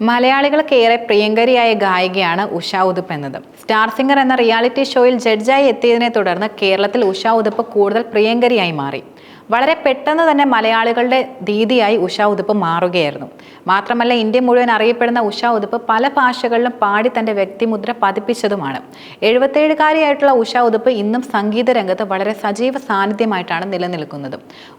മലയാളികൾക്കേറെ പ്രിയങ്കരിയായ ഗായികയാണ് ഉഷ ഉതുപ്പ് എന്നത്. Star singer എന്ന reality ഷോയിൽ ജഡ്ജായി എത്തിയതിനെ തുടർന്ന് കേരളത്തിൽ ഉഷ ഉതുപ്പ് കൂടുതൽ പ്രിയങ്കരിയായി മാറി. വളരെ പെട്ടെന്ന് തന്നെ മലയാളികളുടെ ദീദിയായി ഉഷ ഉതുപ്പ് മാറുകയായിരുന്നു. മാത്രമല്ല, ഇന്ത്യ മുഴുവൻ അറിയപ്പെടുന്ന ഉഷ ഉതുപ്പ് പല ഭാഷകളിലും പാടി തന്റെ വ്യക്തിമുദ്ര പതിപ്പിച്ചതുമാണ്. 77-കാരിയായിട്ടുള്ള ഉഷ ഉതുപ്പ് ഇന്നും സംഗീത രംഗത്ത് വളരെ സജീവ സാന്നിധ്യമായിട്ടാണ് നിലനിൽക്കുന്നത്.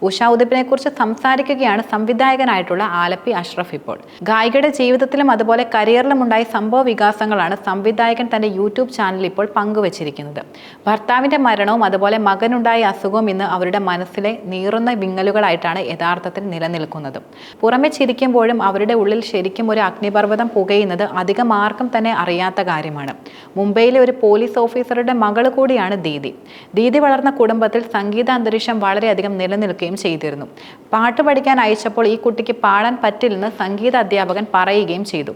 ഉഷ ഉതുപ്പിനെ കുറിച്ച് സംസാരിക്കുകയാണ് സംവിധായകനായിട്ടുള്ള ആലപ്പി അഷ്റഫ് ഇപ്പോൾ. ഗായികയുടെ ജീവിതത്തിലും അതുപോലെ കരിയറിലും ഉണ്ടായ സംഭവ വികാസങ്ങളാണ് സംവിധായകൻ തന്റെ യൂട്യൂബ് ചാനലിൽ ഇപ്പോൾ പങ്കുവച്ചിരിക്കുന്നത്. ഭർത്താവിന്റെ മരണവും അതുപോലെ മകനുണ്ടായ അസുഖവും ഇന്ന് അവരുടെ മനസ്സിലെ നീറുന്ന വിങ്ങലുകളായിട്ടാണ് യഥാർത്ഥത്തിൽ നിലനിൽക്കുന്നത്. പുറമെ ചിരിക്കുമ്പോഴും അവരുടെ ഉള്ളിൽ ശരിക്കും ഒരു അഗ്നിപർവ്വതം പുകയുന്നത് അധികം ആർക്കും തന്നെ അറിയാത്ത കാര്യമാണ്. മുംബൈയിലെ ഒരു പോലീസ് ഓഫീസറുടെ മകൾ കൂടിയാണ് ദീദി. ദീദി വളർന്ന കുടുംബത്തിൽ സംഗീത അന്തരീക്ഷം വളരെയധികം നിലനിൽക്കുകയും ചെയ്തിരുന്നു. പാട്ട് പഠിക്കാൻ അയച്ചപ്പോൾ ഈ കുട്ടിക്ക് പാടാൻ പറ്റില്ലെന്ന് സംഗീത അധ്യാപകൻ പറയുകയും ചെയ്തു.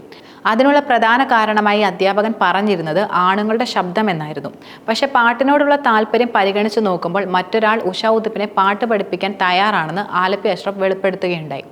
അതിനുള്ള പ്രധാന കാരണമായി അധ്യാപകൻ പറഞ്ഞിരുന്നത് ആണുങ്ങളുടെ ശബ്ദം എന്നായിരുന്നു. പക്ഷെ പാട്ടിനോടുള്ള താല്പര്യം പരിഗണിച്ചു നോക്കുമ്പോൾ മറ്റൊരാൾ ഉഷ ഉതുപ്പിനെ പാട്ട് പഠിപ്പിക്കാൻ തയ്യാറാണെന്ന് ആലപ്പി അഷ്റഫ് വെളിപ്പെടുത്തുകയുണ്ടായി.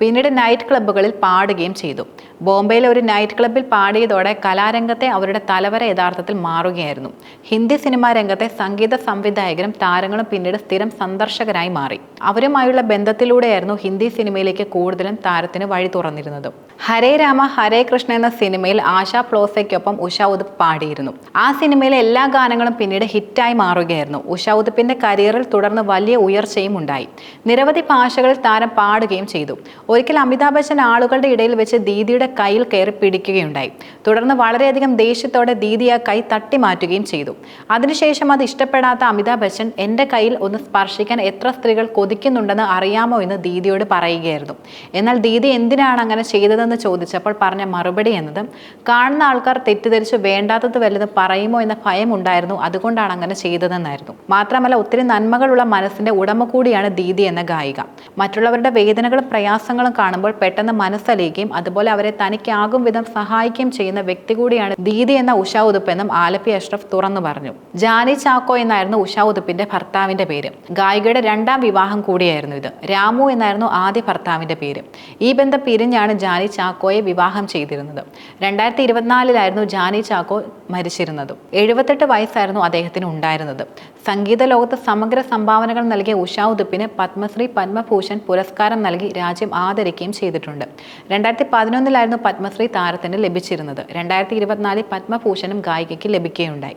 പിന്നീട് നൈറ്റ് ക്ലബ്ബുകളിൽ പാടുകയും ചെയ്തു. ബോംബെയിലെ ഒരു നൈറ്റ് ക്ലബ്ബിൽ പാടിയതോടെ കലാരംഗത്തെ അവരുടെ തലവര യഥാർത്ഥത്തിൽ മാറുകയായിരുന്നു. ഹിന്ദി സിനിമാ രംഗത്തെ സംഗീത സംവിധായകരും താരങ്ങളും പിന്നീട് സ്ഥിരം സന്ദർശകരായി മാറി. അവരുമായുള്ള ബന്ധത്തിലൂടെയായിരുന്നു ഹിന്ദി സിനിമയിലേക്ക് കൂടുതലും താരത്തിന് വഴി തുറന്നിരുന്നത്. ഹരേ രാമ ഹരേ കൃഷ്ണ എന്ന സിനിമയിൽ ആശാ പ്ലോസയ്ക്കൊപ്പം ഉഷ ഉതുപ്പ് പാടിയിരുന്നു. ആ സിനിമയിലെ എല്ലാ ഗാനങ്ങളും പിന്നീട് ഹിറ്റായി മാറുകയായിരുന്നു. ഉഷ ഉതുപ്പിന്റെ കരിയറിൽ തുടർന്ന് വലിയ ഉയർച്ചയും ഉണ്ടായി. നിരവധി ഭാഷകളിൽ താരം പാടുകയും ചെയ്തു. ഒരിക്കൽ അമിതാഭ് ബച്ചൻ ആളുകളുടെ ഇടയിൽ വെച്ച് ദീദിയുടെ കയ്യിൽ കയറി പിടിക്കുകയുണ്ടായി. തുടർന്ന് വളരെയധികം ദേഷ്യത്തോടെ ദീദി ആ കൈ തട്ടി മാറ്റുകയും ചെയ്തു. അതിനുശേഷം അത് ഇഷ്ടപ്പെടാത്ത അമിതാഭ് ബച്ചൻ എന്റെ കയ്യിൽ ഒന്ന് സ്പർശിക്കാൻ എത്ര സ്ത്രീകൾ കൊതിക്കുന്നുണ്ടെന്ന് അറിയാമോ എന്ന് ദീദിയോട് പറയുകയായിരുന്നു. എന്നാൽ ദീദി എന്തിനാണ് അങ്ങനെ ചെയ്തതെന്ന് ചോദിച്ചപ്പോൾ പറഞ്ഞ മറുപടി എന്നത്, കാണുന്ന ആൾക്കാർ തെറ്റിദ്ധരിച്ച് വേണ്ടാത്തത് വല്ലതും പറയുമോ എന്ന ഭയം ഉണ്ടായിരുന്നു, അതുകൊണ്ടാണ് അങ്ങനെ ചെയ്തതെന്നായിരുന്നു. മാത്രമല്ല, ഒത്തിരി നന്മകളുള്ള മനസ്സിന്റെ ഉടമ കൂടിയാണ് ദീദി എന്ന ഗായിക. മറ്റുള്ളവരുടെ വേദനകളും പ്രയാസങ്ങളും കാണുമ്പോൾ പെട്ടെന്ന് മനസ്സലിയുകയും അതുപോലെ അവരെ തനിക്കാകും വിധം സഹായിക്കുകയും ചെയ്യുന്ന വ്യക്തി കൂടിയാണ് ദീദി എന്ന ഉഷ ഉതുപ്പ് എന്നും ആലപ്പി അഷ്റഫ് തുറന്നു പറഞ്ഞു. ജാനി ചാക്കോ എന്നായിരുന്നു ഉഷ ഉതുപ്പിന്റെ ഭർത്താവിന്റെ പേര്. ഗായികയുടെ രണ്ടാം വിവാഹം കൂടിയായിരുന്നു ഇത്. രാമു എന്നായിരുന്നു ആദ്യ ഭർത്താവിന്റെ പേര്. ഈ ബന്ധം പിരിഞ്ഞാണ് ജാനി ചാക്കോയെ വിവാഹം ചെയ്തിരുന്നത്. 2024 ജാനി ചാക്കോ മരിച്ചിരുന്നത്. 78 വയസ്സായിരുന്നു അദ്ദേഹത്തിന് ഉണ്ടായിരുന്നത്. സംഗീത ലോകത്ത് സമഗ്ര സംഭാവനകൾ നൽകിയ ഉഷ ഉതുപ്പിന് പത്മശ്രീ പത്മഭൂഷൺ പുരസ്കാരം നൽകി രാജ്യം ആദരിക്കുകയും ചെയ്തിട്ടുണ്ട്. 2011 പത്മശ്രീ താരത്തിന് ലഭിച്ചിരുന്നത്. 2024 പത്മഭൂഷണും ഗായികയ്ക്ക് ലഭിക്കുകയുണ്ടായി.